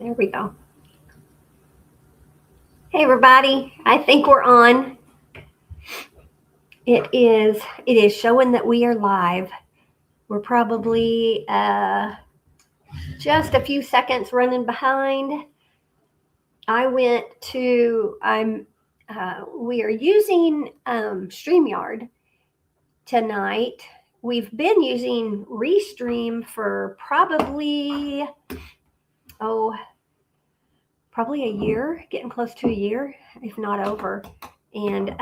There we go. Hey everybody, I think we're on. It is showing that we are live. We're probably just a few seconds running behind. I went to we are using StreamYard tonight. We've been using Restream for oh probably a year, getting close to a year, if not over. And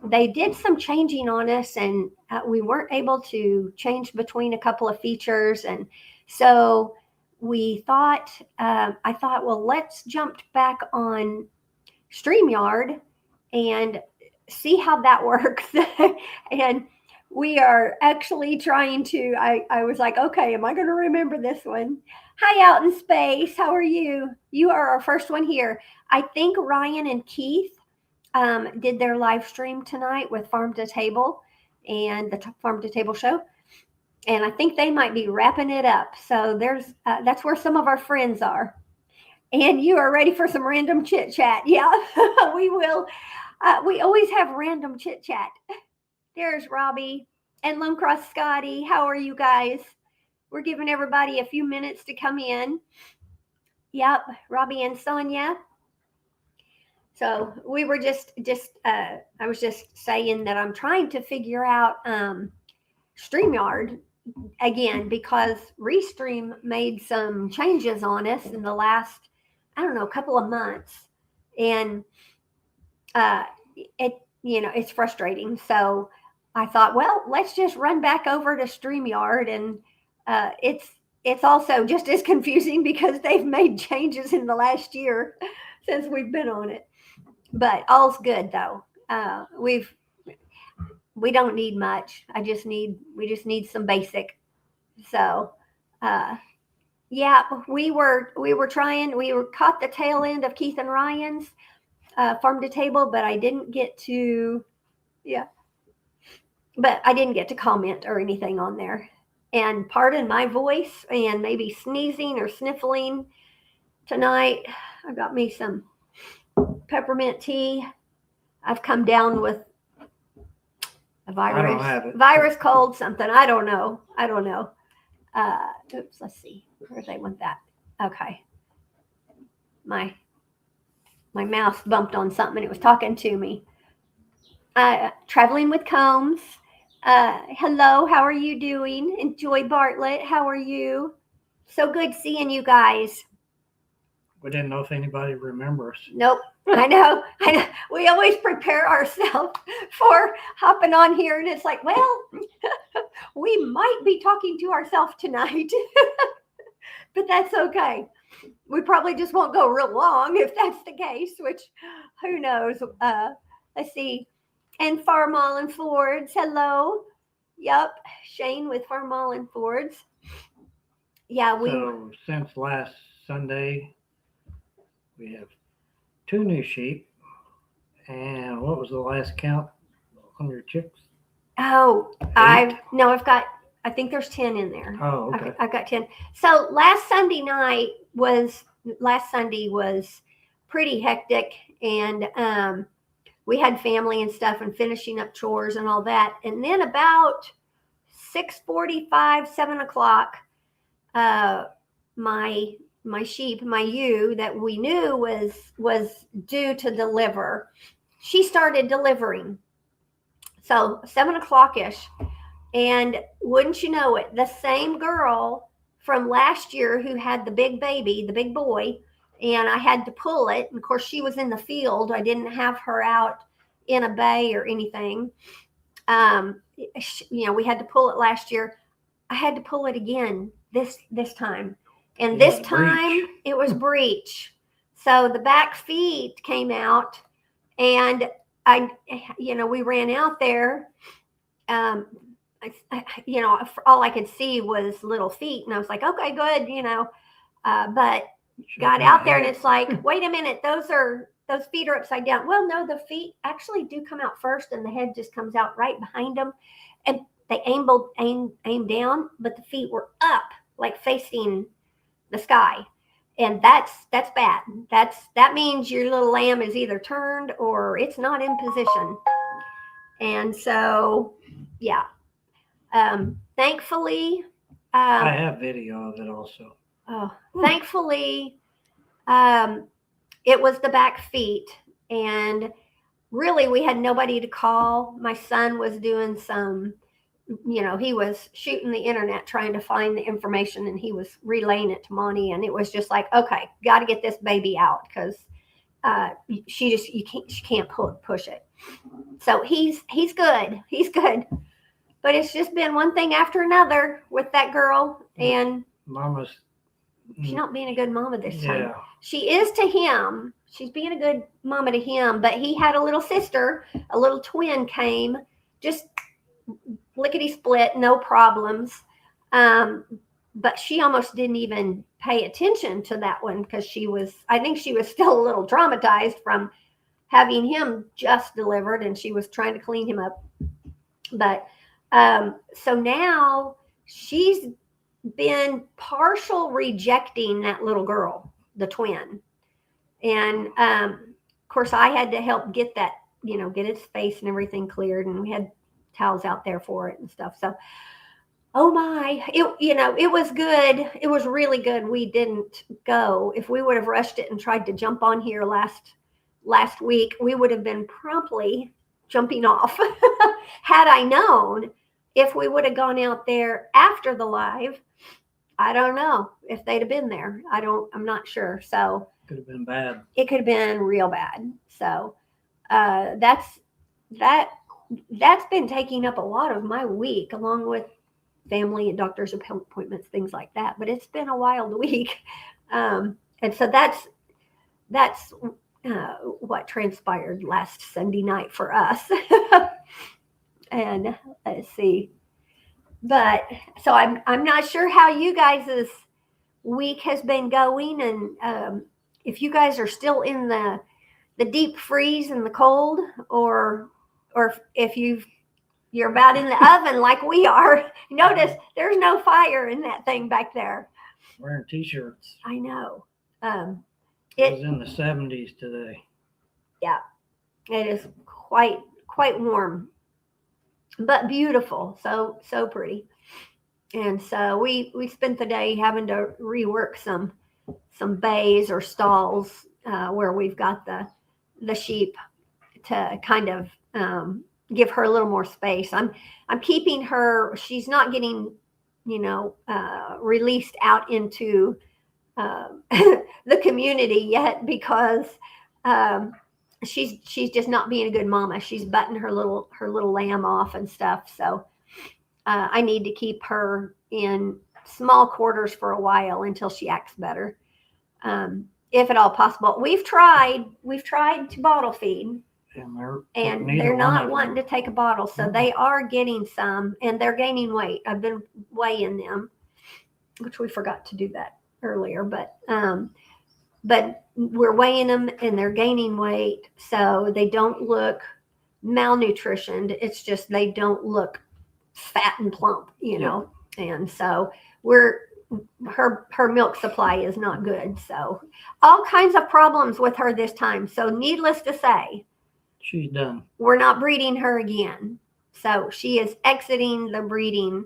they did some changing on us, and we weren't able to change between a couple of features. And so I thought, well, let's jump back on StreamYard and see how that works. And we are actually trying to, I was like, okay, am I going to remember this one? Hi, out in space. How are you? You are our first one here. I think Ryan and Keith did their live stream tonight with Farm to Table and the Farm to Table show. And I think they might be wrapping it up. So that's where some of our friends are. And you are ready for some random chit chat. Yeah, we will. We always have random chit chat. There's Robbie and Lone Cross Scotty. How are you guys? We're giving everybody a few minutes to come in. Yep, Robbie and Sonia. So we were I was just saying that I'm trying to figure out StreamYard again because Restream made some changes on us in the last, I don't know, couple of months. And it's frustrating. So I thought, well, let's just run back over to StreamYard, and it's also just as confusing because they've made changes in the last year since we've been on it. But all's good though. We don't need much. We just need some basic. So yeah, we were caught the tail end of Keith and Ryan's Farm to Table, but I didn't get to comment or anything on there. And pardon my voice and maybe sneezing or sniffling tonight. I got me some peppermint tea. I've come down with a virus cold, something. I don't know. Oops, let's see. Where they want that? Okay. My mouse bumped on something. It was talking to me. Traveling with Combs. Hello, how are you doing? Enjoy Bartlett, how are you? So good seeing you guys. We didn't know if anybody remembers. Nope. I know. We always prepare ourselves for hopping on here, and it's like, well, we might be talking to ourselves tonight, but that's okay. We probably just won't go real long if that's the case, which who knows. Let's see. And Farmall and Fords, hello. Yep, Shane with Farmall and Fords. Yeah, So since last Sunday, we have 2 new sheep. And what was the last count on your chicks? Oh, I've got. I think there's 10 in there. Oh, okay. I've got 10. So last Sunday was pretty hectic, and we had family and stuff and finishing up chores and all that. And then about 6:45, 7 o'clock, my sheep, my ewe that we knew was due to deliver, she started delivering. So 7 o'clock ish. And wouldn't you know it, the same girl from last year who had the big baby, the big boy, and I had to pull it. And of course, she was in the field. I didn't have her out in a bay or anything. We had to pull it last year. I had to pull it again this time. And this time it was breech. So the back feet came out, and we ran out there. All I could see was little feet, and I was like, okay, good, but got out there, and it's like, wait a minute, those feet are upside down. Well, no, the feet actually do come out first, and the head just comes out right behind them, and they aim down, but the feet were up, like facing the sky. And that's bad. That means your little lamb is either turned or it's not in position. And so, yeah. Thankfully, I have video of it also. thankfully, it was the back feet, and really we had nobody to call. My son was doing some, he was shooting the internet trying to find the information, and he was relaying it to Monty, and it was just like, okay, got to get this baby out because she can't push it. So he's good. He's good. But it's just been one thing after another with that girl, and Mama's. she's not being a good mama this time. Yeah. She is to him. She's being a good mama to him, but he had a little sister, a little twin came, just lickety split, no problems. But she almost didn't even pay attention to that one because I think she was still a little traumatized from having him just delivered, and she was trying to clean him up. But so now she's been partial rejecting that little girl, the twin. And of course I had to help get that, get its face and everything cleared, and we had towels out there for it and stuff. So, oh my, it was good. It was really good. We didn't go. If we would have rushed it and tried to jump on here last week, we would have been promptly jumping off. Had I known, if we would have gone out there after the live, I don't know if they'd have been there. I'm not sure. So could have been bad. It could have been real bad. So that's been taking up a lot of my week, along with family and doctor's appointments, things like that. But it's been a wild week. And so that's what transpired last Sunday night for us. And let's see. But so I'm not sure how you guys' week has been going, and if you guys are still in the deep freeze and the cold, or if you're about in the oven like we are. Notice there's no fire in that thing back there. Wearing t-shirts. I know. It was in the 70s today. Yeah, it is quite warm, but beautiful. So pretty. And so we spent the day having to rework some bays or stalls where we've got the sheep to kind of give her a little more space. I'm keeping her. She's not getting released out into the community yet because she's just not being a good mama. She's butting her little lamb off and stuff. So I need to keep her in small quarters for a while until she acts better, if at all possible. We've tried to bottle feed, and they're not wanting to take a bottle, so they are getting some, and they're gaining weight. I've been weighing them, which we forgot to do that earlier, but we're weighing them, and they're gaining weight, so they don't look malnutritioned. It's just they don't look fat and plump, and so her milk supply is not good. So all kinds of problems with her this time. So needless to say, she's done. We're not breeding her again. So she is exiting the breeding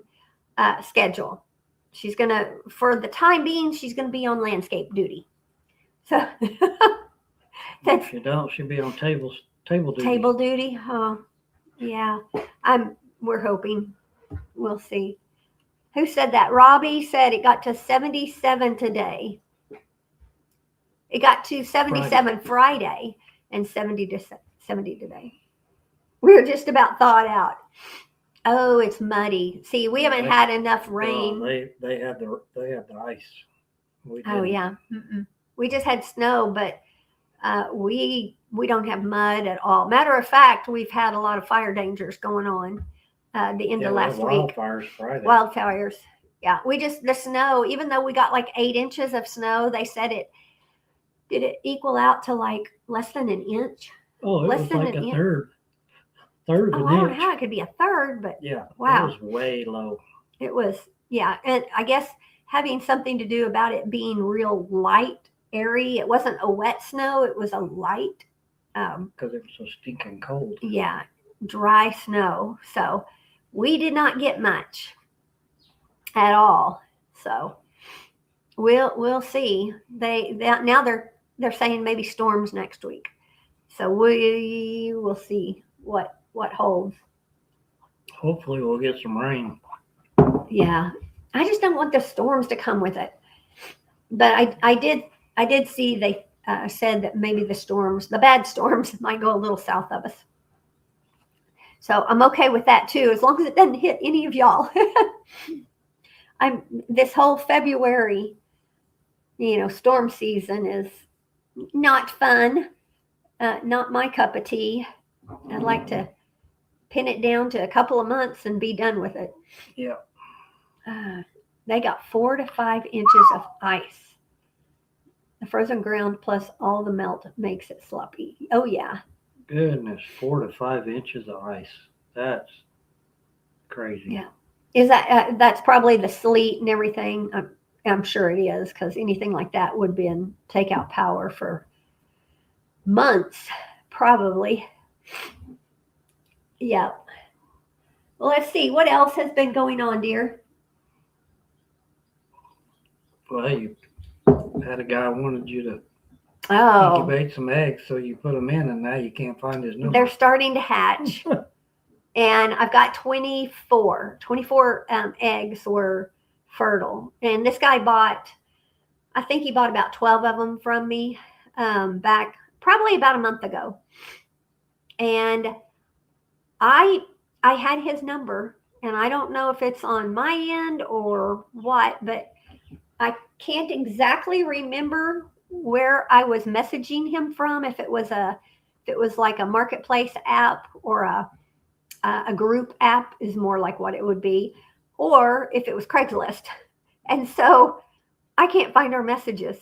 schedule. She's gonna, for the time being, she's gonna be on landscape duty. So if you don't, she'll be on table duty. Table duty. Oh, yeah. We're hoping. We'll see. Who said that? Robbie said it got to 77 today. It got to 77 Friday and 70 today. We're just about thawed out. Oh, it's muddy. See, we haven't had enough rain. Well, they had the ice. Oh yeah. Mm-mm. We just had snow, but we don't have mud at all. Matter of fact, we've had a lot of fire dangers going on the end of last week. Wildfires Friday. Wildfires. Yeah, the snow, even though we got like 8 inches of snow, they said did it equal out to like less than an inch? Oh, it less was than like an a inch. third of Oh, an I don't know inch. how it could be a third, but Yeah. wow. It was way low. It was, yeah. And I guess having something to do about it being real light, airy. It wasn't a wet snow, it was a light, Because it was so stinking cold. yeah, dry snow. So we did not get much at all. So we'll see. Now they're saying maybe storms next week. So we will see what holds. Hopefully we'll get some rain. Yeah, I just don't want the storms to come with it. But I did see they said that maybe the bad storms, might go a little south of us. So I'm okay with that too, as long as it doesn't hit any of y'all. This whole February, storm season is not fun. Not my cup of tea. I'd like to pin it down to a couple of months and be done with it. Yeah. They got 4 to 5 inches of ice. The frozen ground plus all the melt makes it sloppy. Oh yeah. Goodness, 4 to 5 inches of ice. That's crazy. Yeah. Is that's probably the sleet and everything? I'm sure it is, because anything like that would take out power for months, probably. Yeah. Well, let's see. What else has been going on, dear? Well, you had a guy wanted you to Oh, incubate some eggs, so you put them in, and now you can't find his number. they're starting to hatch. And I've got 24 eggs were fertile. And this guy I think he bought about 12 of them from me back probably about a month ago. And I had his number, and I don't know if it's on my end or what, but I can't exactly remember where I was messaging him from, if it was like a marketplace app or a group app is more like what it would be, or if it was Craigslist. And so I can't find our messages.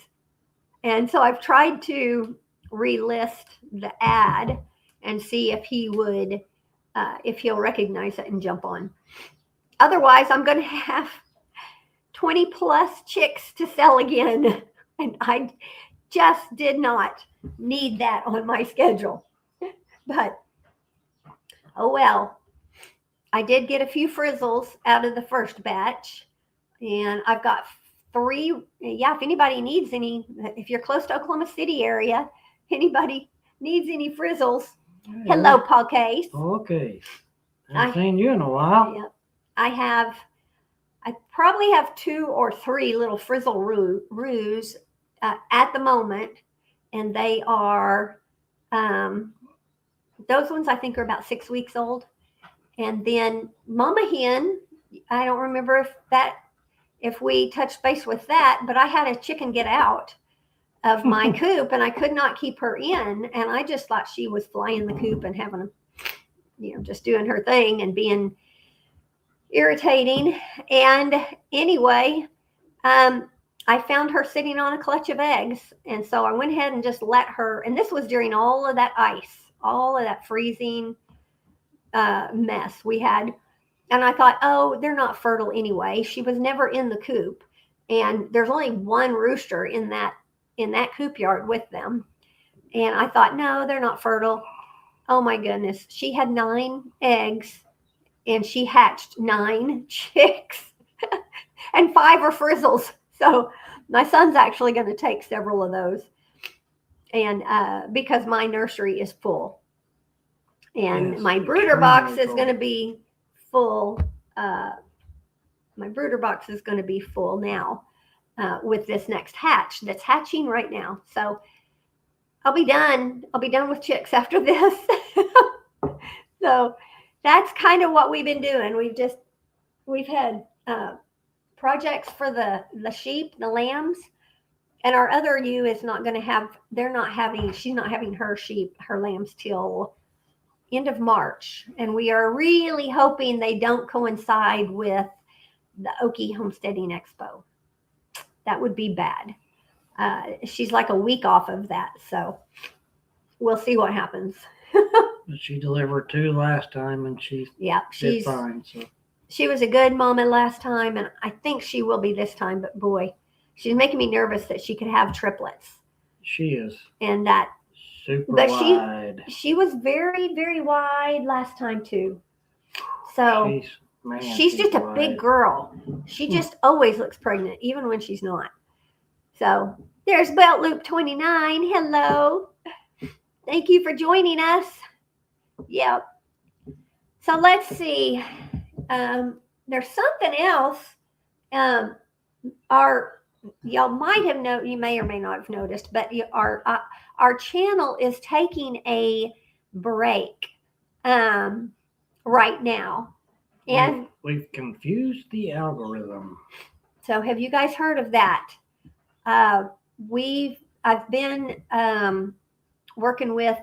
And so I've tried to relist the ad and see if he'll recognize it and jump on. Otherwise, I'm going to have 20 plus chicks to sell again. And I just did not need that on my schedule. But oh well. I did get a few frizzles out of the first batch, and I've got 3. Yeah, if anybody needs any, if you're close to Oklahoma City area, anybody needs any frizzles, hello, Paul Case. Okay. I haven't seen you in a while. Yeah, I probably have 2 or 3 little frizzle roos at the moment, and they are, those ones I think are about 6 weeks old. And then Mama Hen, I don't remember if we touched base with that, but I had a chicken get out of my coop, and I could not keep her in. And I just thought she was flying the coop and having, just doing her thing and being irritating. And anyway, I found her sitting on a clutch of eggs. And so I went ahead and just let her, and this was during all of that ice, all of that freezing mess we had. And I thought, oh, they're not fertile anyway. She was never in the coop, and there's only one rooster in that coop yard with them. And I thought, no, they're not fertile. Oh my goodness. She had 9 eggs, and she hatched 9 chicks and 5 are frizzles. So my son's actually going to take several of those, and because my nursery is full. And yes, my brooder box is going to be full. My brooder box is going to be full now with this next hatch that's hatching right now. So I'll be done. I'll be done with chicks after this. So that's kind of what we've been doing. We've had projects for the sheep, the lambs, and our other ewe is not going to have. She's not having her lambs till end of March, and we are really hoping they don't coincide with the Okie Homesteading Expo. That would be bad. She's like a week off of that, so we'll see what happens. She delivered 2 last time, and she's she's fine. So she was a good mama last time, and I think she will be this time. But boy, she's making me nervous that she could have triplets, She is and that. super But wide. she was very, very wide last time too. So she's just a big wide. girl. She just always looks pregnant, even when she's not. So there's Belt Loop 29. Hello. Thank you for joining us. Yep. So let's see. There's something else. Y'all might have you may or may not have noticed, but our channel is taking a break right now. And we've confused the algorithm. So have you guys heard of that? I've been working with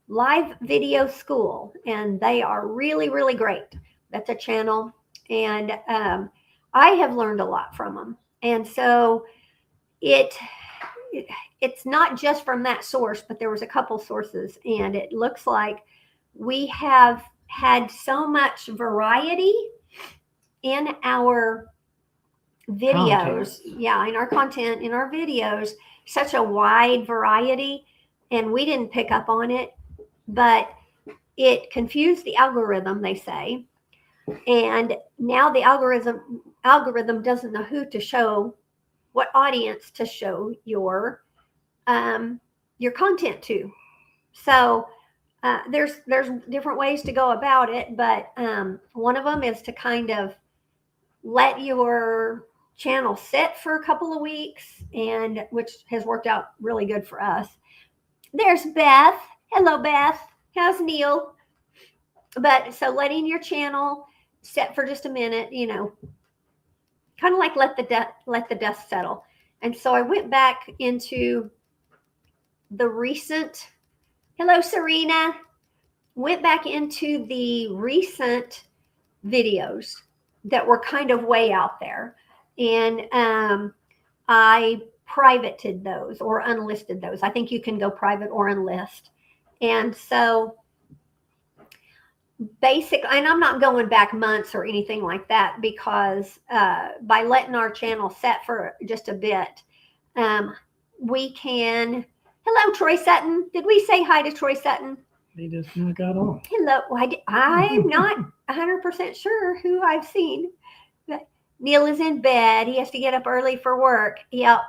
Live Video School, and they are really, really great. That's a channel, and I have learned a lot from them. And so it's not just from that source, but there was a couple sources, and it looks like we have had so much variety in our videos. Yeah, in our content, in our videos, such a wide variety, and we didn't pick up on it, but it confused the algorithm, they say. And now the algorithm doesn't know who to show, what audience to show your content to. So there's different ways to go about it, but one of them is to kind of let your channel sit for a couple of weeks, and which has worked out really good for us. There's Beth. Hello, Beth. How's Neil? But so letting your channel sit for just a minute, kind of like let the dust settle. And so I went back into the recent. Hello, Serena. Went back into the recent videos that were kind of way out there, and I privated those or unlisted those. I think you can go private or unlist. And so basically, and I'm not going back months or anything like that, because by letting our channel set for just a bit, we can. Hello, Troy Sutton. Did we say hi to Troy Sutton? He just not got on. Hello. I'm not 100% sure who I've seen. But Neil is in bed. He has to get up early for work. Yep.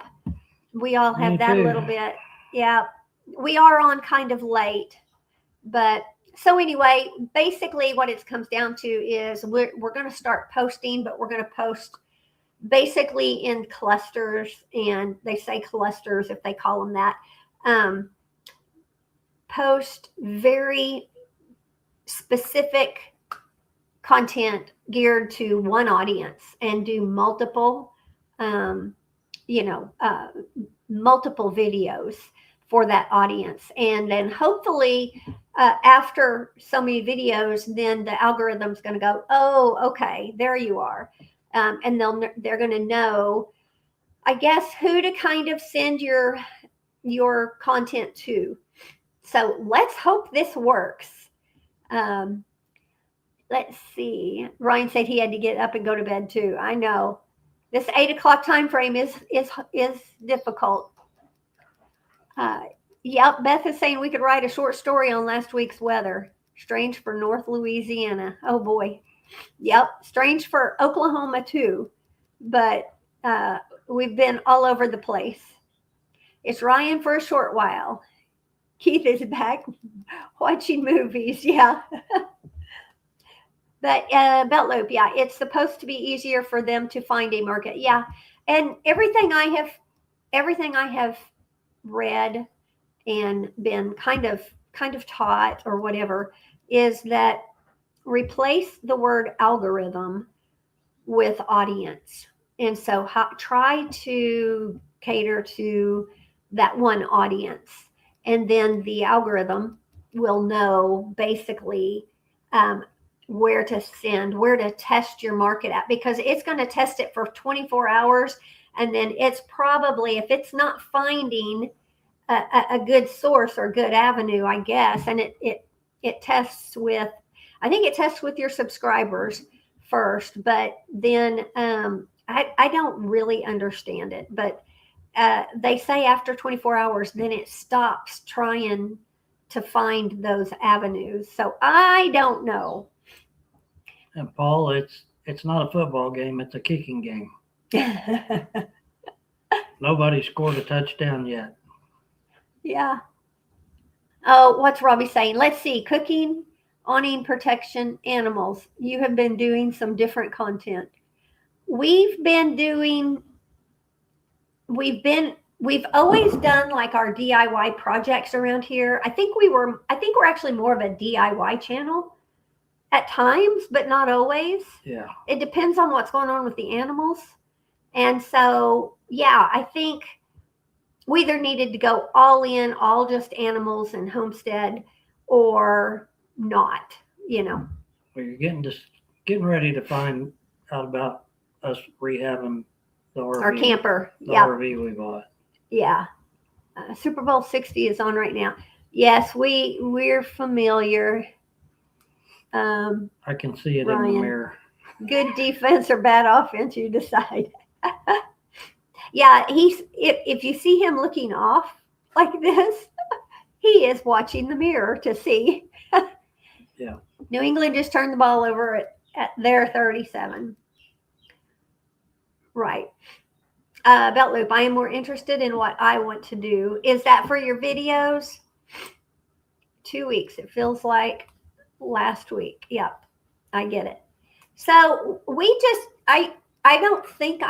We all have Me that too. a little bit. Yep. We are on kind of late. But so anyway, basically what it comes down to is we're going to start posting, but we're going to post basically in clusters, and they say clusters if they call them that. Post very specific content geared to one audience, and do multiple multiple videos for that audience. And then hopefully after so many videos, then the algorithm's going to go, oh, okay, there you are. And they're going to know, I guess, who to kind of send your content to. So let's hope this works. Let's see. Ryan said he had to get up and go to bed too. I know this 8 o'clock time frame is difficult. Yep, Beth is saying we could write a short story on last week's weather. Strange for North Louisiana. Oh boy. Yep, strange for Oklahoma too. But we've been all over the place. It's Ryan for a short while. Keith is back watching movies. Yeah. But Belt Loop, yeah, it's supposed to be easier for them to find a market. Yeah. And everything I have read and been kind of taught or whatever is that replace the word algorithm with audience. And so try to cater to that one audience, and then the algorithm will know basically where to send, where to test your market at, because it's going to test it for 24 hours. And then it's probably, if it's not finding a good source or good avenue, I guess, and it tests with, I think it tests with your subscribers, first, but then I don't really understand it. But they say after 24 hours, then it stops trying to find those avenues. So I don't know. And Paul, it's not a football game, it's a kicking game. Nobody scored a touchdown yet. Yeah. Oh, what's Robbie saying? Let's see. Cooking, awning protection, animals. You have been doing some different content. We've been doing, we've always done like our DIY projects around here. I think we're actually more of a DIY channel at times, but not always. Yeah. It depends on what's going on with the animals. And so, yeah, I think we either needed to go all in, all just animals and homestead, or not, Well, you're getting ready to find out about us rehabbing the RV. Our camper. The Yeah. RV we bought. Yeah. Super Bowl 60 is on right now. Yes, we're familiar. I can see it in Ryan. the mirror. Good defense or bad offense, you decide. Yeah, if you see him looking off like this, he is watching the mirror to see. Yeah. New England just turned the ball over at their 37. Right. Belt loop. I am more interested in what I want to do. Is that for your videos? 2 weeks. It feels like last week. Yep. I get it. So I don't think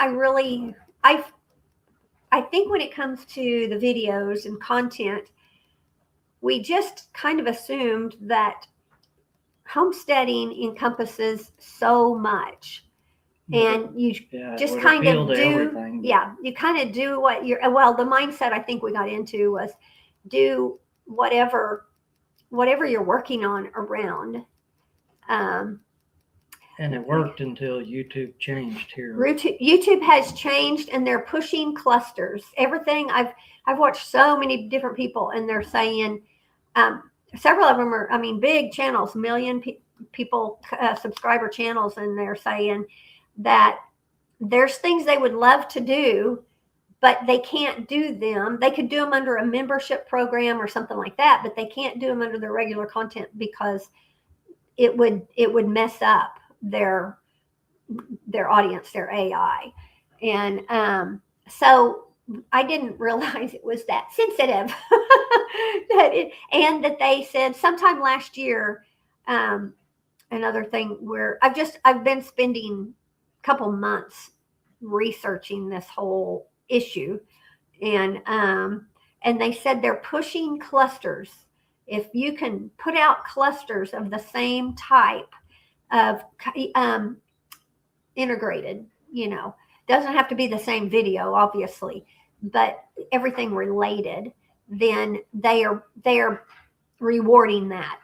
I think when it comes to the videos and content, we just kind of assumed that homesteading encompasses so much. And you just kind of do, you kind of do what the mindset I think we got into was do whatever you're working on around. And it worked until YouTube changed here. YouTube has changed, and they're pushing clusters. Everything I've watched so many different people, and they're saying several of them are, big channels, million people subscriber channels, and they're saying that there's things they would love to do, but they can't do them. They could do them under a membership program or something like that, but they can't do them under their regular content because it would mess up their audience, their AI. And so I didn't realize it was that sensitive. And that they said sometime last year, another thing where I've been spending a couple months researching this whole issue, and they said they're pushing clusters. If you can put out clusters of the same type of integrated, doesn't have to be the same video, obviously, but everything related, then they are rewarding that,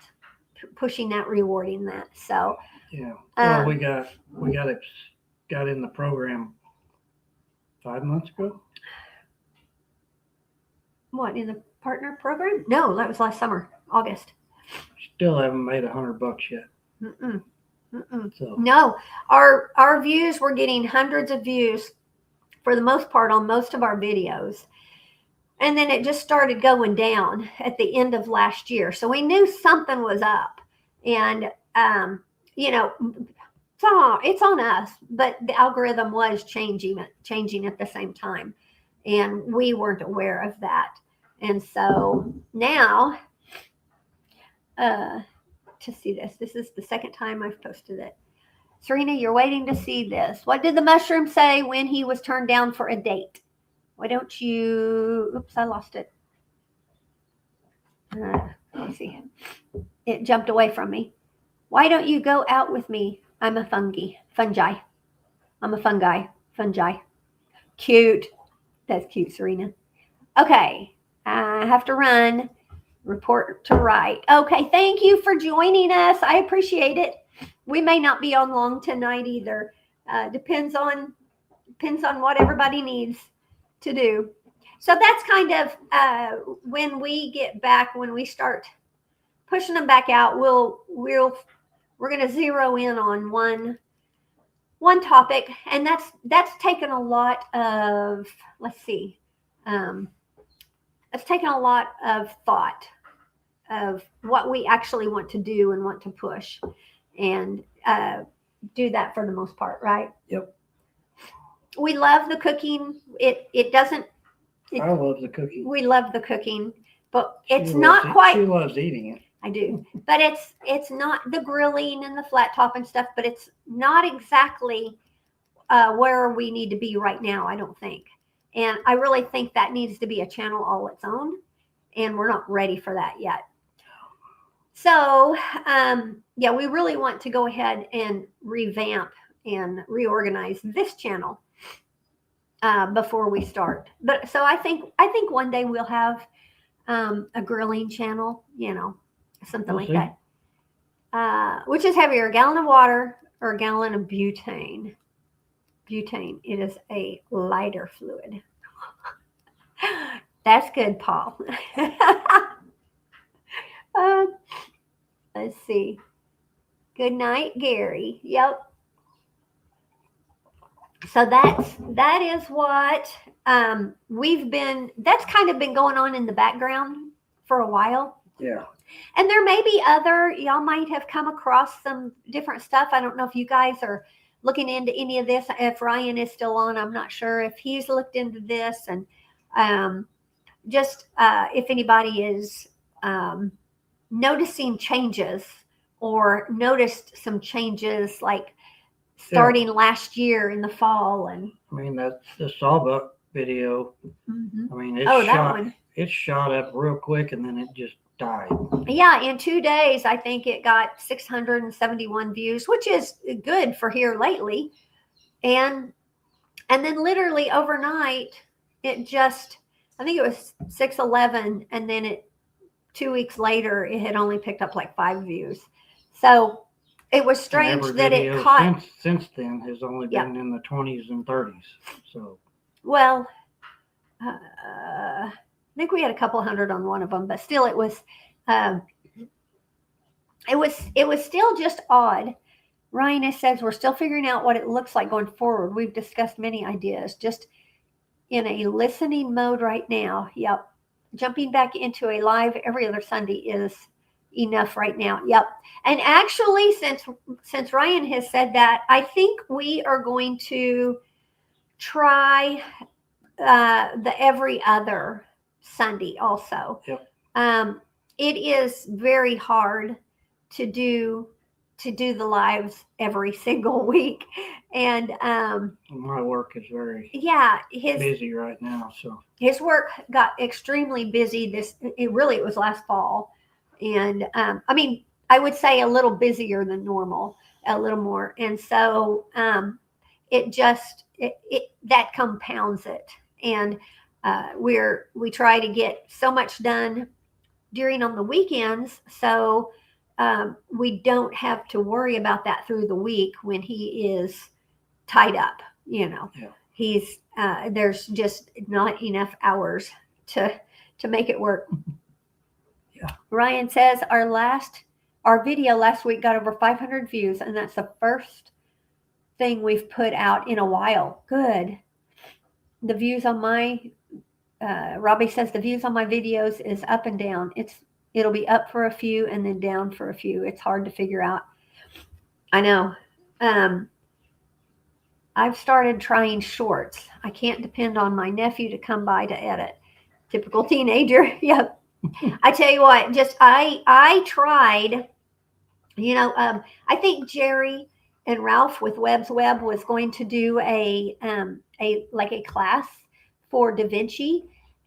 pushing that, rewarding that. So yeah, well, we got in the program 5 months ago. What, in the partner program? No, that was last summer, August. Still haven't made $100 yet. Mm-mm. Mm-mm. So no, our views, we're getting hundreds of views for the most part on most of our videos. And then it just started going down at the end of last year. So we knew something was up. And, it's on us, but the algorithm was changing at the same time. And we weren't aware of that. And so now, to see this is the second time I've posted it. Serena, you're waiting to see this. What did the mushroom say when he was turned down for a date? Why don't you, oops, I lost it. Let me see. It jumped away from me. Why don't you go out with me? I'm a fungi. I'm a fungi. Cute. That's cute, Serena. Okay. I have to run. Report to right. Okay. Thank you for joining us. I appreciate it. We may not be on long tonight either. Depends on what everybody needs to do. So that's kind of when we get back, when we start pushing them back out, we're going to zero in on one one topic, and that's taken a lot of, let's see, it's taken a lot of thought of what we actually want to do and want to push, and do that for the most part, right? Yep. We love the cooking. It doesn't. I love the cooking. We love the cooking, but She it's loves not it- quite. She loves eating it. I do, but it's not the grilling and the flat top and stuff. But it's not exactly where we need to be right now, I don't think. And I really think that needs to be a channel all its own, and we're not ready for that yet. So yeah, we really want to go ahead and revamp and reorganize this channel before we start. But so I think one day we'll have a grilling channel, something We'll like see. that. Which is heavier, a gallon of water or a gallon of butane? Butane. It is a lighter fluid. That's good, Paul. Let's see. Good night, Gary. Yep. So that is what that's kind of been going on in the background for a while. Yeah. And there may be y'all might have come across some different stuff. I don't know if you guys are looking into any of this. If Ryan is still on, I'm not sure if he's looked into this. And just if anybody is noticing changes or noticed some changes like starting last year in the fall. And I mean, that's the sawbuck video. Mhm. I mean, it shot up real quick and then it just died. Yeah, in 2 days, I think it got 671 views, which is good for here lately. And then literally overnight, it just, I think it was 611, and then 2 weeks later, it had only picked up like 5 views. So it was strange And that it video caught. since then has only Yep. been in the 20s and 30s. So Well, I think we had a couple hundred on one of them, but still, it was still just odd. Ryan says we're still figuring out what it looks like going forward. We've discussed many ideas, just in a listening mode right now. Yep, jumping back into a live every other Sunday is enough right now. Yep, and actually, since Ryan has said that, I think we are going to try the every other Sunday also. Yep. It is very hard to do the lives every single week, and my work is very yeah, busy right now. So his work got extremely busy. It was last fall, and I mean, I would say a little busier than normal, a little more, and so it just that compounds it. And we try to get so much done on the weekends, so we don't have to worry about that through the week when he is tied up. Yeah. He's there's just not enough hours to make it work. Yeah. Ryan says our video last week got over 500 views, and that's the first thing we've put out in a while. Good. The views on my Robbie says the views on my videos is up and down. It'll be up for a few and then down for a few. It's hard to figure out. I know. I've started trying shorts. I can't depend on my nephew to come by to edit. Typical teenager. Yep. I tell you what, just I tried, I think Jerry and Ralph with Webb's Web was going to do a class for DaVinci,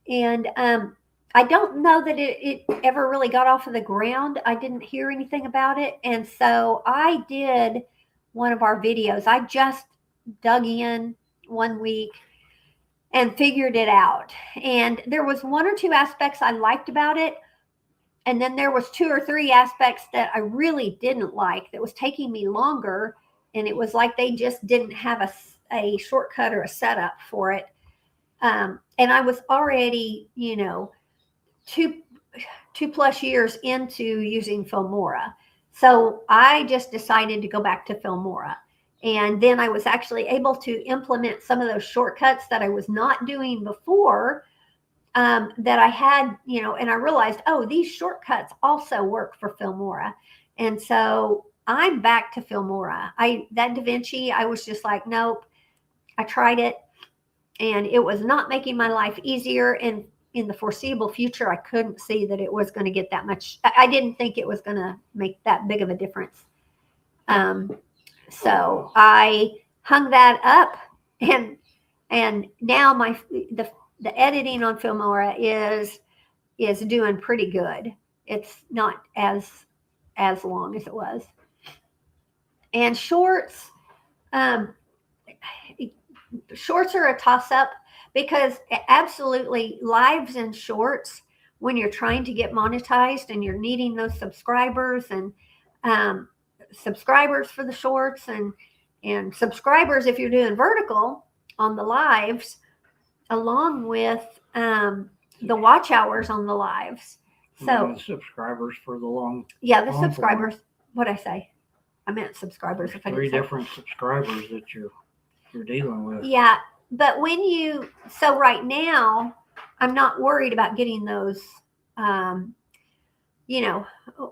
and I don't know that it ever really got off of the ground. I didn't hear anything about it, and so I did one of our videos. I just dug in one week and figured it out, and there was 1 or 2 aspects I liked about it, and then there was 2 or 3 aspects that I really didn't like that was taking me longer. And it was like they just didn't have a shortcut or a setup for it. And I was already, 2+ years into using Filmora. So I just decided to go back to Filmora. And then I was actually able to implement some of those shortcuts that I was not doing before, that I had, and I realized, oh, these shortcuts also work for Filmora. And so I'm back to Filmora. That DaVinci, I was just like, nope. I tried it and it was not making my life easier. And in the foreseeable future, I couldn't see that it was going to get that much. I didn't think it was going to make that big of a difference. So I hung that up, and now the editing on Filmora is doing pretty good. It's not as long as it was. And shorts, shorts are a toss up, because absolutely lives and shorts, when you're trying to get monetized and you're needing those subscribers, and subscribers for the shorts, and subscribers if you're doing vertical on the lives, along with the watch hours on the lives. So the subscribers for the long. Yeah, the long subscribers. form. What'd I say? I meant subscribers. There's If I three didn't say. different subscribers that you're dealing with. Yeah, but so right now, I'm not worried about getting those.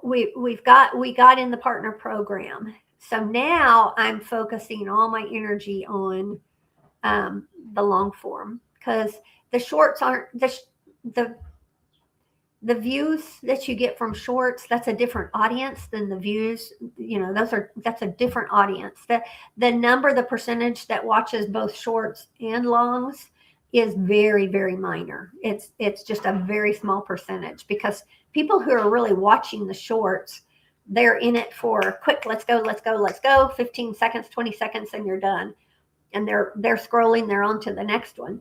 We got in the partner program, so now I'm focusing all my energy on the long form, because the shorts aren't the views that you get from shorts. That's a different audience than the views. That's a different audience. The percentage that watches both shorts and longs is very, very minor. It's just a very small percentage, because people who are really watching the shorts, they're in it for quick, let's go, 15 seconds, 20 seconds, and you're done. And they're scrolling, they're on to the next one.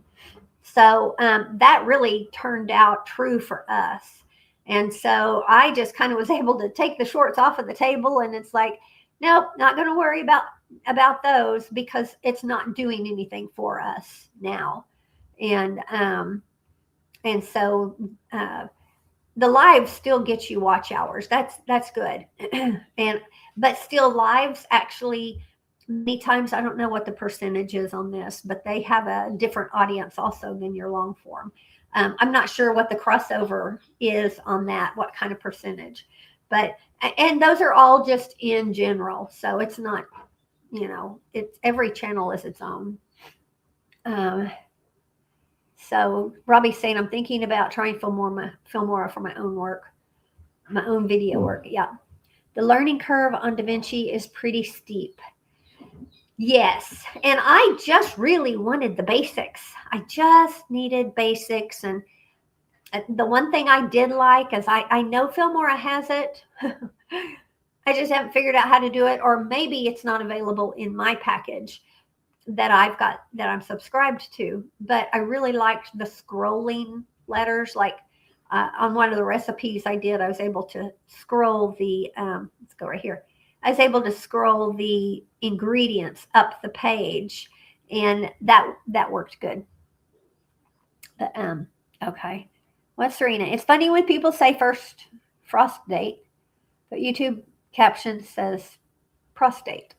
So that really turned out true for us. And so I just kind of was able to take the shorts off of the table, and it's like, nope, not going to worry about those, because it's not doing anything for us now. And so the lives still get you watch hours. That's good. But still, lives actually, many times, I don't know what the percentage is on this, but they have a different audience also than your long form. I'm not sure what the crossover is on that, what kind of percentage, and those are all just in general. So it's not, it's every channel is its own. So Robbie's saying, I'm thinking about trying Filmora for my own work, my own video work. Yeah. The learning curve on DaVinci is pretty steep. Yes. And I just really wanted the basics. I just needed basics. And the one thing I did like is I know Filmora has it. I just haven't figured out how to do it, or maybe it's not available in my package that I've got, that I'm subscribed to. But I really liked the scrolling letters. Like on one of the recipes I did, I was able to scroll the, let's go right here. I was able to scroll the ingredients up the page, and that worked good. Okay. What's Serena? It's funny when people say first frost date, but YouTube caption says prostate.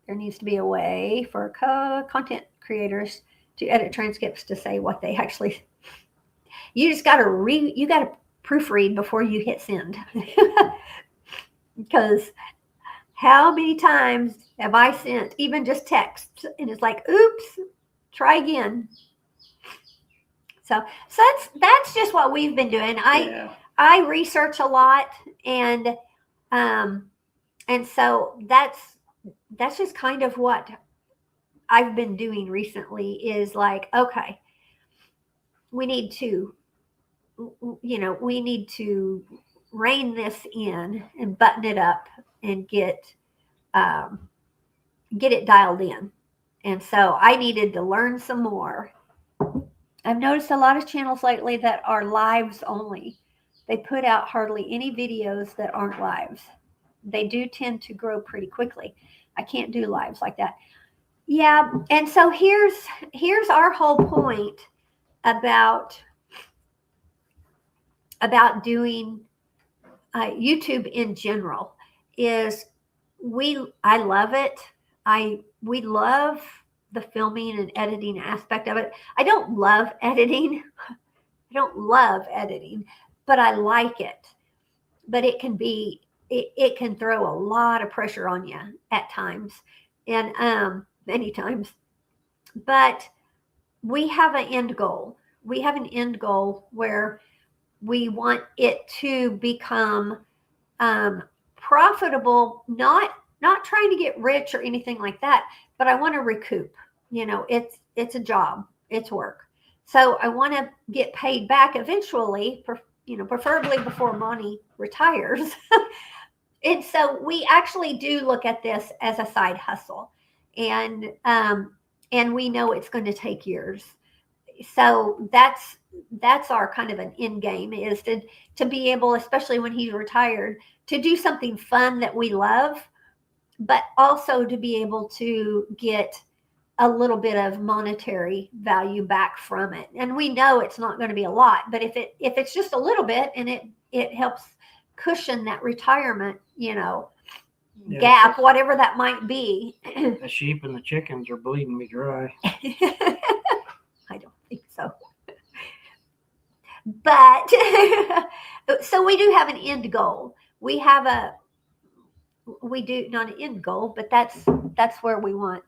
There needs to be a way for content creators to edit transcripts to say what they actually. You just got to you got to proofread before you hit send. Because how many times have I sent even just text, and it's like, oops, try again. So that's just what we've been doing. I research a lot, and so that's just kind of what I've been doing recently, is like, okay, we need to rein this in and button it up and get it dialed in. And so I needed to learn some more. I've noticed a lot of channels lately that are lives only. They put out hardly any videos that aren't lives. They do tend to grow pretty quickly. I can't do lives like that. Yeah, and so here's our whole point about doing YouTube in general is I love it. we love the filming and editing aspect of it. I don't love editing. I don't love editing, but I like it. But it can be, it can throw a lot of pressure on you at times, and many times. But we have an end goal. We have an end goal where we want it to become profitable, not trying to get rich or anything like that, but I want to recoup. It's a job, it's work. So I want to get paid back eventually, preferably before Monty retires. And so we actually do look at this as a side hustle, and we know it's going to take years. So that's our kind of an end game, is to be able, especially when he's retired, to do something fun that we love, but also to be able to get a little bit of monetary value back from it. And we know it's not going to be a lot, but if it's just a little bit, and it helps cushion that retirement, gap, whatever that might be. The sheep and the chickens are bleeding me dry. I don't think so. But so we do have an end goal. We do not an end goal, but that's where we want.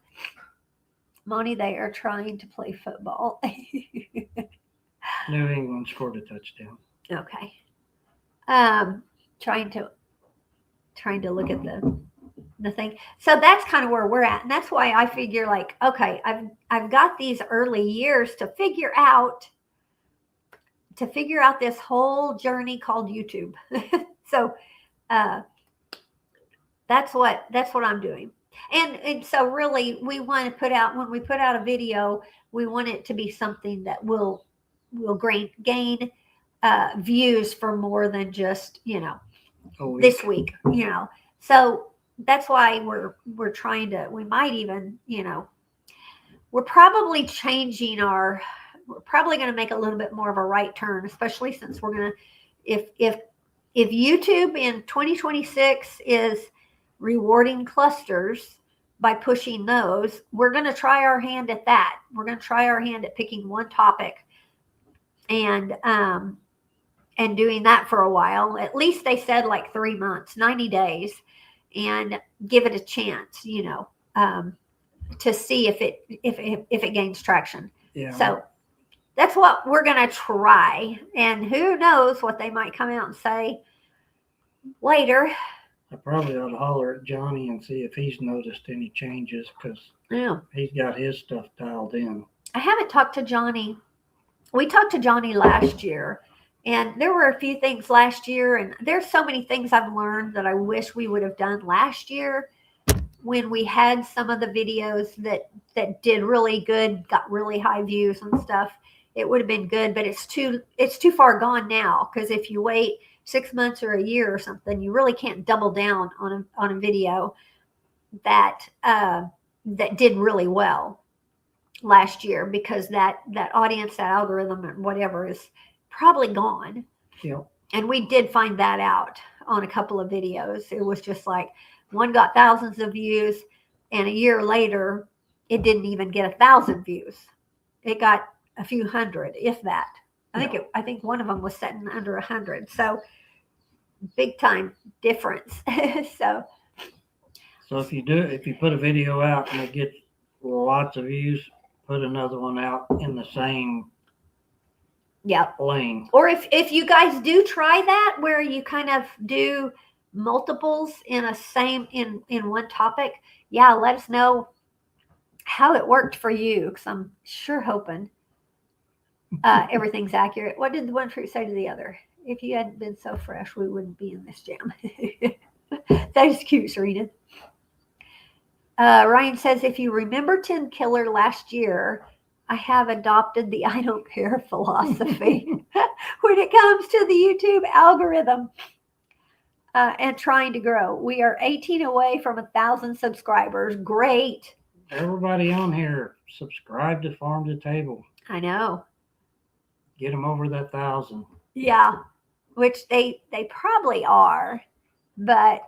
Monty, they are trying to play football. New England scored a touchdown. Okay. Trying to look at the thing. So that's kind of where we're at. And that's why I figure, like, okay, I've got these early years to figure out this whole journey called YouTube. So that's what I'm doing. And so really we want to when we put out a video, we want it to be something that will gain views for more than just, this week, So that's why we're trying to, we might even, we're probably going to make a little bit more of a right turn, especially since we're going to, if YouTube in 2026 is rewarding clusters by pushing those, we're going to try our hand at that. We're going to try our hand at picking one topic and doing that for a while. At least they said like 3 months, 90 days, and give it a chance, to see if it gains traction. Yeah. So that's what we're going to try. And who knows what they might come out and say later. I probably ought to holler at Johnny and see if he's noticed any changes, because he's got his stuff dialed in. I haven't talked to Johnny. We talked to Johnny last year, and there were a few things last year, and there's so many things I've learned that I wish we would have done last year when we had some of the videos that did really good, got really high views and stuff. It would have been good, but it's too far gone now, because if you wait 6 months or a year or something, you really can't double down on a video that did really well last year, because that audience, that algorithm, or whatever, is probably gone. Yeah. And we did find that out on a couple of videos. It was just like one got thousands of views, and a year later, it didn't even get 1,000 views. It got a few hundred, if that. I think one of them was sitting under 100. So big time difference. So if you put a video out and it gets lots of views, put another one out in the same lane. Or if you guys do try that, where you kind of do multiples in one topic, let us know how it worked for you, because I'm sure hoping everything's accurate. What did the one fruit say to the other? If you hadn't been so fresh, we wouldn't be in this jam. That is cute, Serena. Ryan says, if you remember Tim Killer last year, I have adopted the I don't care philosophy when it comes to the YouTube algorithm and trying to grow. We are 18 away from 1,000 subscribers. Great. Everybody on here, subscribe to Farm to Table. I know. Get them over that 1,000. Yeah, which they probably are, but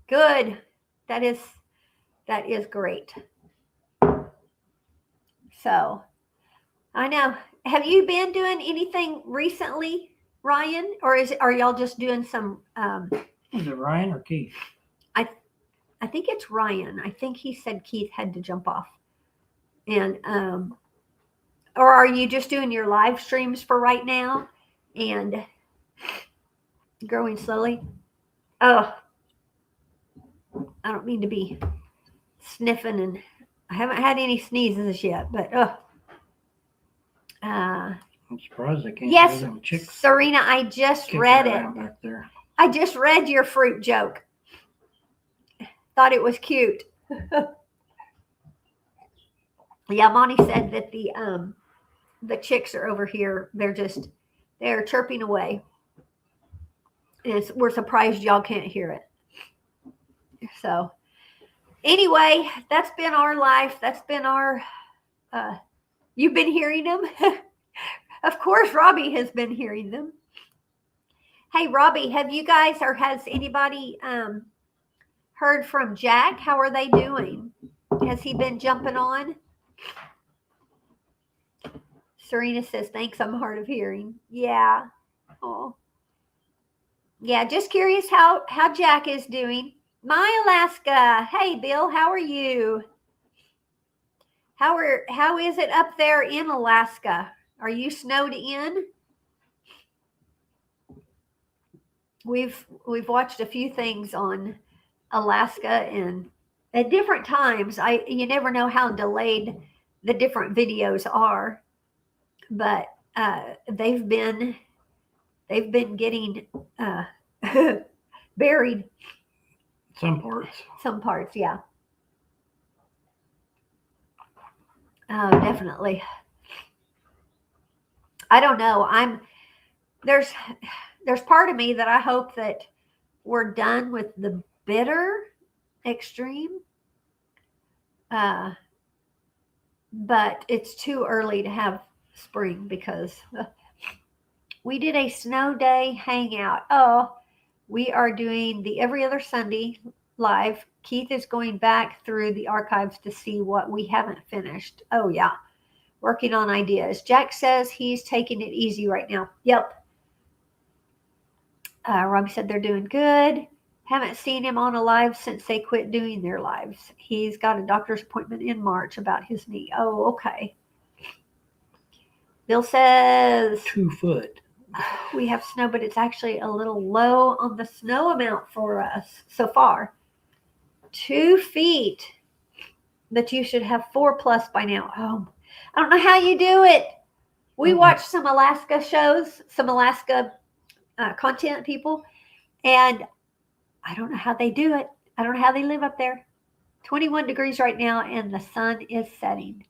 good. That is That is great. So I know. Have you been doing anything recently, Ryan? Or are y'all just doing some Is it Ryan or Keith? I think it's Ryan. I think he said Keith had to jump off. And or are you just doing your live streams for right now and growing slowly? Oh, I don't mean to be sniffing, and I haven't had any sneezes yet, but I'm surprised I can't yes, hear them chicks Serena, I just kicking read around it. back there. I just read your fruit joke. Thought it was cute. Yeah, Monty said that the chicks are over here. They're chirping away. And we're surprised y'all can't hear it. So anyway, that's been our life. That's been our you've been hearing them. Of course, Robbie has been hearing them. Hey, Robbie, have you guys or has anybody heard from Jack? How are they doing? Has he been jumping on? Serena says, thanks, I'm hard of hearing. Yeah. Oh. Yeah, just curious how Jack is doing. My Alaska. Hey, Bill, how are you? How is it up there in Alaska? Are you snowed in? We've watched a few things on Alaska, and at different times, you never know how delayed the different videos are, but they've been getting buried. Some parts. Some parts, yeah. Definitely. I don't know. There's part of me that I hope that we're done with the bitter extreme. But it's too early to have spring because we did a snow day hangout. Oh, we are doing the every other Sunday live. Keith is going back through the archives to see what we haven't finished. Oh, yeah. Working on ideas. Jack says he's taking it easy right now. Yep. Robbie said they're doing good. Haven't seen him on a live since they quit doing their lives. He's got a doctor's appointment in March about his knee. Oh, okay. Bill says 2 foot. we have snow, but it's actually a little low on the snow amount for us so far. 2 feet, but you should have 4+ by now. Oh, I don't know how you do it. We watched some Alaska shows, some Alaska content people, and I don't know how they do it. I don't know how they live up there. 21 degrees right now, and the sun is setting.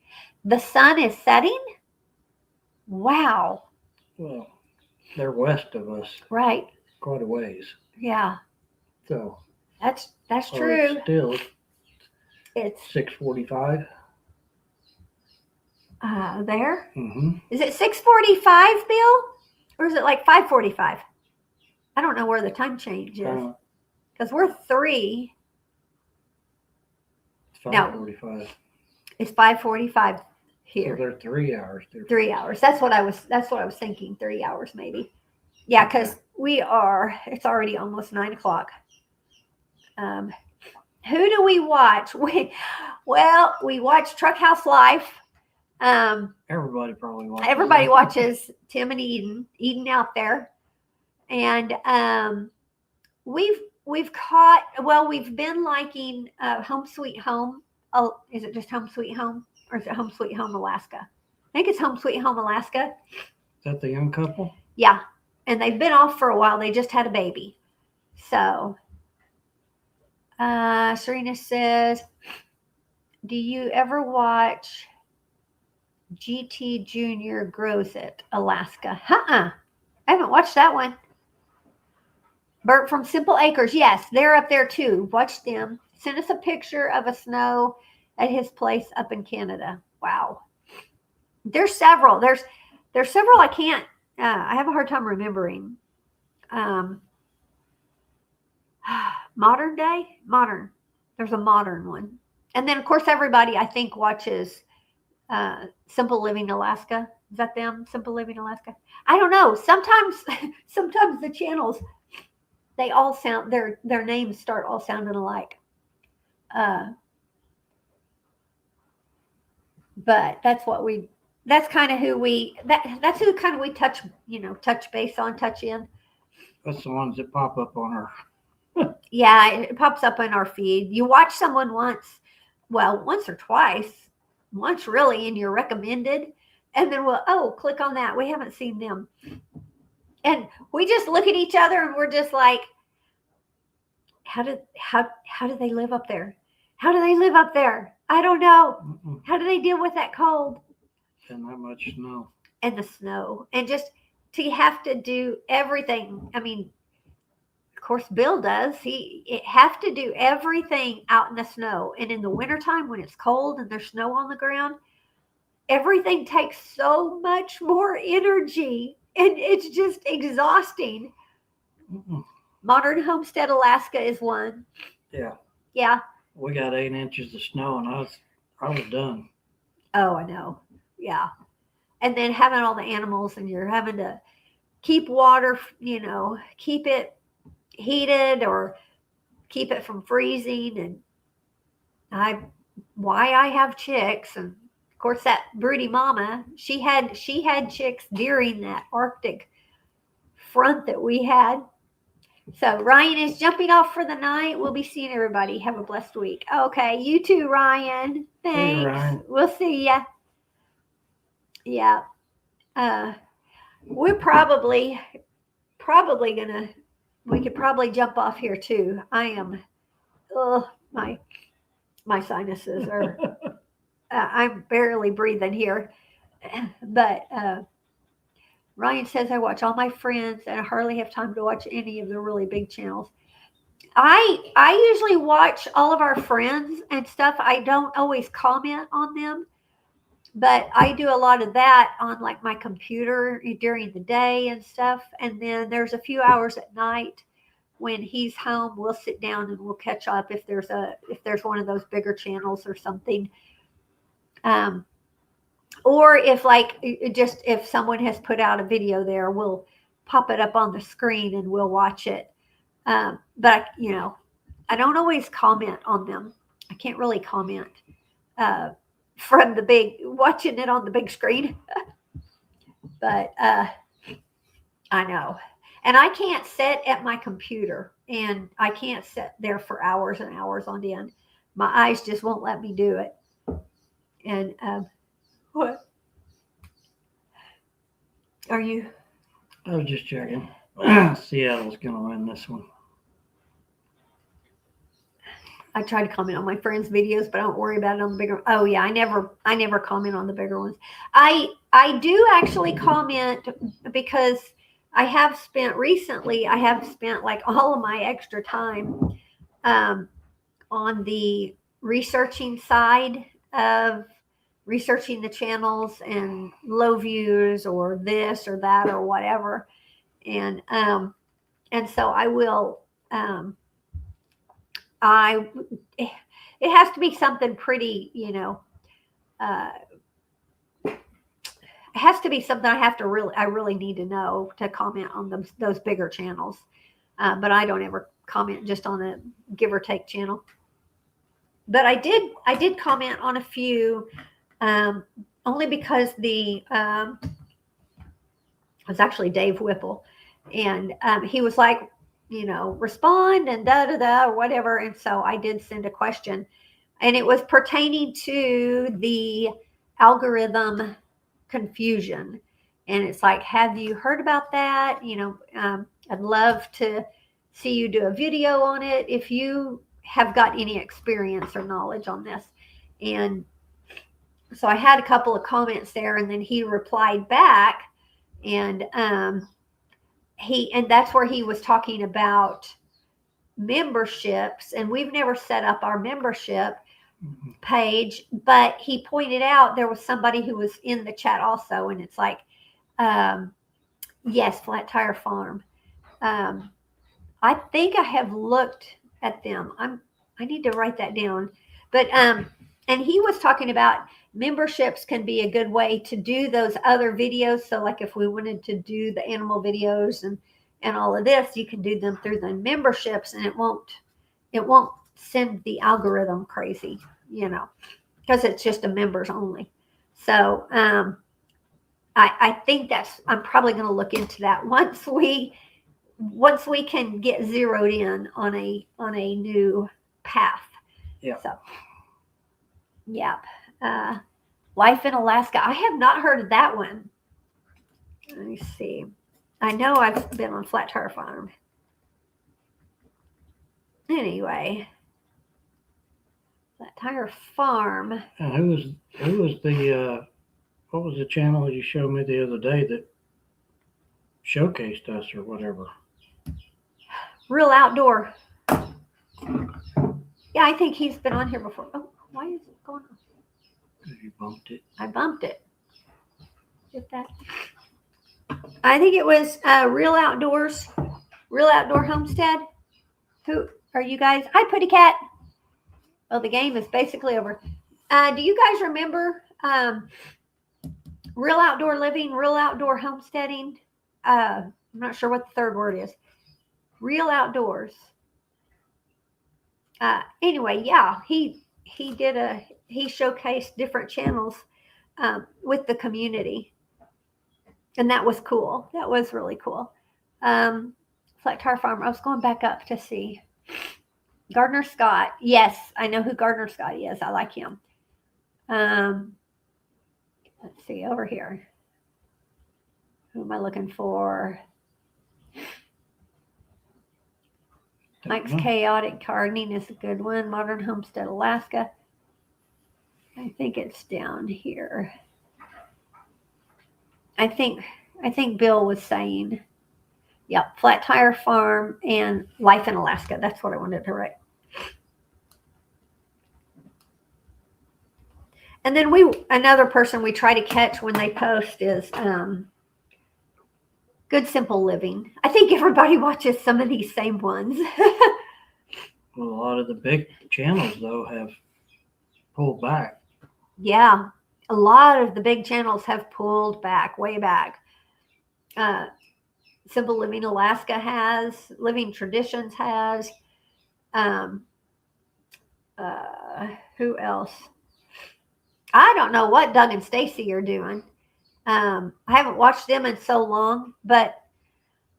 The sun is setting? Wow. Well, they're west of us. Right. Quite a ways. Yeah. So that's true. It's still It's 6:45. There. Mm-hmm. Is it 6:45, Bill, or is it like 5:45? I don't know where the time change is because we're 3. It's 5:45. It's 5:45 here. So they're 3 hours. 3 hours. That's what I was thinking. 3 hours maybe. Yeah, because it's already almost 9 o'clock. Who do we watch? We watch Truck House Life. Everybody probably watches. Everybody watches Tim and Eden out there, and we've been liking Home Sweet Home. Oh, is it just Home Sweet Home, or is it Home Sweet Home Alaska? I think it's Home Sweet Home Alaska. Is that the young couple? Yeah, and they've been off for a while. They just had a baby, so. Serena says, do you ever watch GT Junior Grows It, Alaska? I haven't watched that one. Bert from Simple Acres. Yes, they're up there too. Watch them. Send us a picture of a snow at his place up in Canada. Wow. There's several. There's several I can't, I have a hard time remembering. Modern. There's a modern one. And then of course everybody I think watches Simple Living Alaska. Is that them? Simple Living Alaska? I don't know. Sometimes sometimes the channels they all sound their names start all sounding alike. Uh, but that's kind of who that's who kind of we touch base on, touch in. That's the ones that pop up on our. Yeah, it pops up in our feed. You watch someone once or twice, once really, and you're recommended, and then click on that. We haven't seen them, and we just look at each other and we're just like, how do they live up there? How do they live up there? I don't know. How do they deal with that cold And that much snow. and the snow, and just to have to do everything? I mean, of course Bill does. He have to do everything out in the snow, and in the wintertime when it's cold and there's snow on the ground, everything takes so much more energy, and it's just exhausting. Modern Homestead Alaska is one. Yeah. Yeah. We got 8 inches of snow, and I was done. Oh, I know. Yeah. And then having all the animals, and you're having to keep water, keep it heated or keep it from freezing. And why I have chicks, and of course that broody mama, she had chicks during that Arctic front that we had. So Ryan is jumping off for the night. We'll be seeing everybody. Have a blessed week. Okay, you too, Ryan. Thanks. Hey, Ryan. We'll see ya. Yeah. We're probably gonna. We could probably jump off here too. I am. Oh, my sinuses are. I'm barely breathing here, but. Ryan says, I watch all my friends and I hardly have time to watch any of the really big channels. I usually watch all of our friends and stuff. I don't always comment on them, but I do a lot of that on like my computer during the day and stuff. And then there's a few hours at night when he's home, we'll sit down and we'll catch up if there's one of those bigger channels or something. Or if someone has put out a video there, we'll pop it up on the screen and we'll watch it. But I don't always comment on them. I can't really comment from watching it on the big screen. But I know. And I can't sit at my computer, and I can't sit there for hours and hours on end. My eyes just won't let me do it. And what? Are you? I was just checking. Seattle's going to win this one. I try to comment on my friends' videos, but I don't worry about it on the bigger. Oh yeah, I never comment on the bigger ones. I do actually comment because I have spent like all of my extra time on the researching side of researching the channels and low views or this or that or whatever. And so I will, it has to be something pretty, it has to be something I really need to know to comment on those bigger channels. But I don't ever comment just on a give or take channel. But I did comment on a few, only because it was actually Dave Whipple, and he was like, respond and or whatever. And so I did send a question, and it was pertaining to the algorithm confusion. And it's like, have you heard about that? I'd love to see you do a video on it if you have got any experience or knowledge on this. And so I had a couple of comments there, and then he replied back, and that's where he was talking about memberships, and we've never set up our membership page, but he pointed out there was somebody who was in the chat also, and it's like, yes, Flat Tire Farm. I think I have looked at them. I need to write that down, But and he was talking about memberships can be a good way to do those other videos. So like if we wanted to do the animal videos and all of this, you can do them through the memberships, and it won't send the algorithm crazy, because it's just a members only. So I think I'm probably going to look into that once we can get zeroed in on a new path. Yeah. So, yep. Life in Alaska. I have not heard of that one. Let me see. I know I've been on Flat Tire Farm. Anyway, Flat Tire Farm. And who was the what was the channel you showed me the other day that showcased us or whatever? Real Outdoor. Yeah, I think he's been on here before. Oh, why is it going on? You bumped it. I bumped it. Get that? I think it was Real Outdoors, Real Outdoor Homestead. Who are you guys? Hi, Putty Cat. Well, the game is basically over. Do you guys remember Real Outdoor Living, Real Outdoor Homesteading? I'm not sure what the third word is. Real Outdoors. Anyway, yeah, he showcased different channels with the community, and that was cool. That was really cool. Flat Tire Farm. I was going back up to see Gardner Scott. Yes, I know who Gardner Scott is. I like him. Let's see over here. Who am I looking for? Mike's Chaotic Gardening is a good one. Modern Homestead Alaska. I think it's down here. I think Bill was saying, yep, Flat Tire Farm and Life in Alaska. That's what I wanted to write. And then another person we try to catch when they post is Good Simple Living. I think everybody watches some of these same ones. Well, a lot of the big channels, though, have pulled back. Yeah, a lot of the big channels have pulled back, way back. Simple Living Alaska has, Living Traditions has. Who else? I don't know what Doug and Stacy are doing. I haven't watched them in so long, but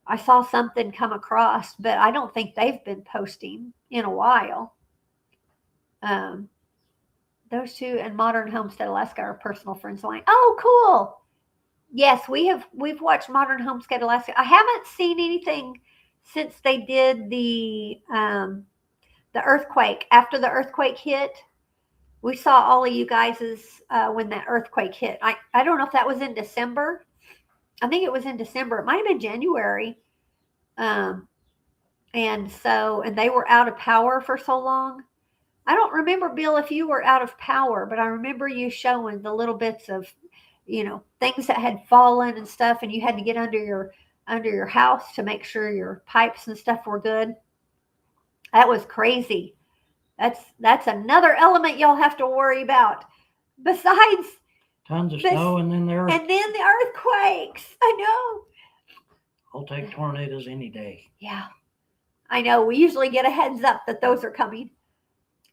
I saw something come across, but I don't think they've been posting in a while. Those two and Modern Homestead Alaska are personal friends of mine. Oh, cool. Yes, we've watched Modern Homestead Alaska. I haven't seen anything since they did the earthquake. After the earthquake hit, we saw all of you guys's when that earthquake hit. I don't know if that was in December. I think it was in December. It might have been January. And they were out of power for so long. I don't remember, Bill, if you were out of power, but I remember you showing the little bits of, things that had fallen and stuff, and you had to get under your house to make sure your pipes and stuff were good. That was crazy. That's another element y'all have to worry about. Besides tons of snow and then the earthquakes. I know. I'll take tornadoes any day. Yeah, I know. We usually get a heads up that those are coming.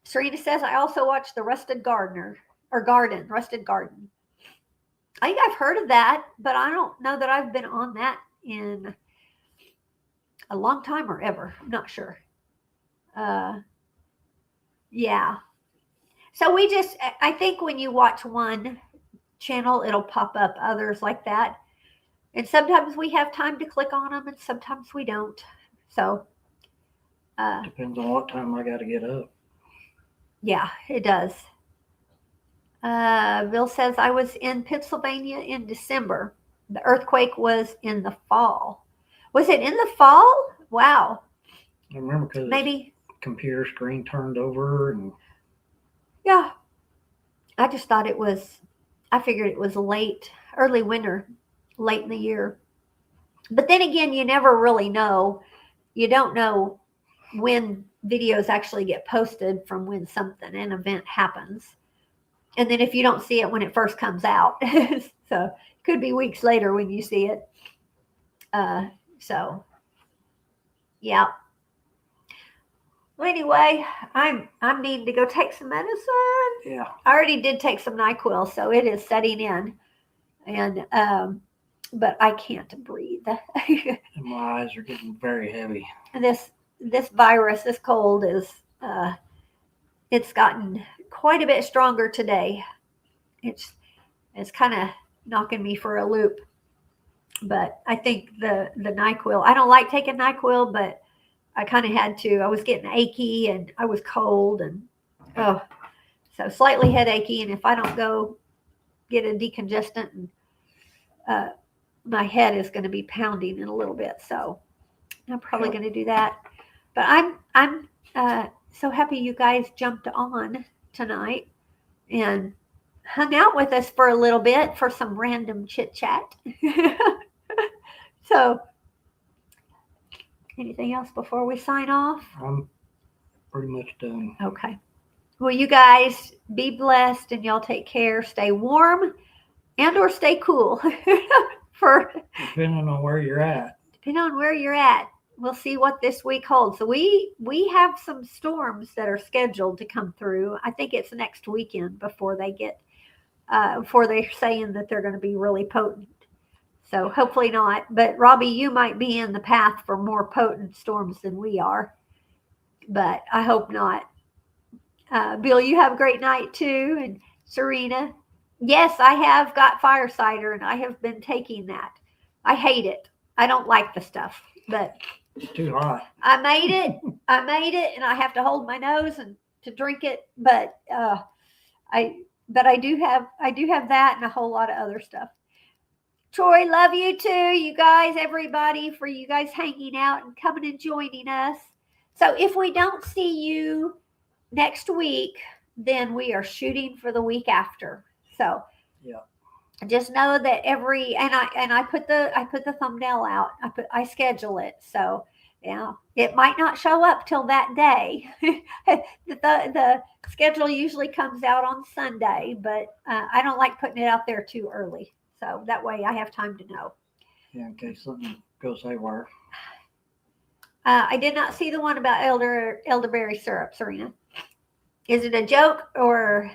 Serena says, I also watched the Rusted Garden. I think I've heard of that, but I don't know that I've been on that in a long time or ever. I'm not sure. Yeah. So I think when you watch one channel, it'll pop up others like that. And sometimes we have time to click on them and sometimes we don't. So. Depends on what time I got to get up. Yeah, it does. Bill says, I was in Pennsylvania in December. The earthquake was in the fall. Was it in the fall? Wow. I remember because maybe computer screen turned over and. Yeah. I just thought I figured it was early winter, late in the year. But then again, you never really know. You don't know when videos actually get posted from when an event happens. And then if you don't see it when it first comes out, so it could be weeks later when you see it. So yeah. Well, anyway, I'm needing to go take some medicine. Yeah. I already did take some NyQuil, so it is setting in, and but I can't breathe. And my eyes are getting very heavy. This virus, this cold is it's gotten quite a bit stronger today. It's kind of knocking me for a loop. But I think the NyQuil, I don't like taking NyQuil, but I kind of had to. I was getting achy and I was cold and so slightly headachy. And if I don't go get a decongestant, and my head is going to be pounding in a little bit. So I'm probably going to do that. But I'm so happy you guys jumped on tonight and hung out with us for a little bit for some random chit chat. So, anything else before we sign off? I'm pretty much done. Okay. Well, you guys be blessed and y'all take care. Stay warm and or stay cool Depending on where you're at. Depending on where you're at. We'll see what this week holds. So we have some storms that are scheduled to come through. I think it's next weekend before they get before they're saying that they're going to be really potent. So hopefully not. But Robbie, you might be in the path for more potent storms than we are. But I hope not. Bill, you have a great night too. And Serena. Yes, I have got fire cider and I have been taking that. I hate it. I don't like the stuff, but it's too hot. I made it and I have to hold my nose and to drink it. But I do have that and a whole lot of other stuff. Troy, love you too. You guys, everybody, for you guys hanging out and coming and joining us. So if we don't see you next week, then we are shooting for the week after. So yeah, just know that I put the thumbnail out. I schedule it. So yeah, it might not show up till that day. the schedule usually comes out on Sunday, but I don't like putting it out there too early. So that way I have time to know. Yeah, in case something goes haywire. I did not see the one about elderberry syrup, Serena. Is it a joke or?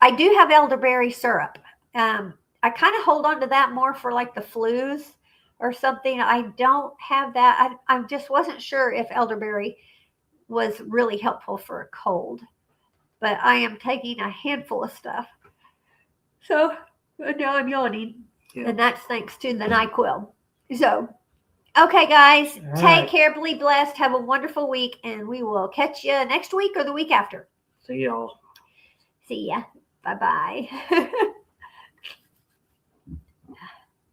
I do have elderberry syrup. I kind of hold on to that more for like the flus or something. I don't have that. I just wasn't sure if elderberry was really helpful for a cold. But I am taking a handful of stuff. So now I'm yawning. Yeah. And that's thanks to the NyQuil. So, okay, guys. Take care. Be blessed. Have a wonderful week. And we will catch you next week or the week after. See y'all. See ya. Bye-bye.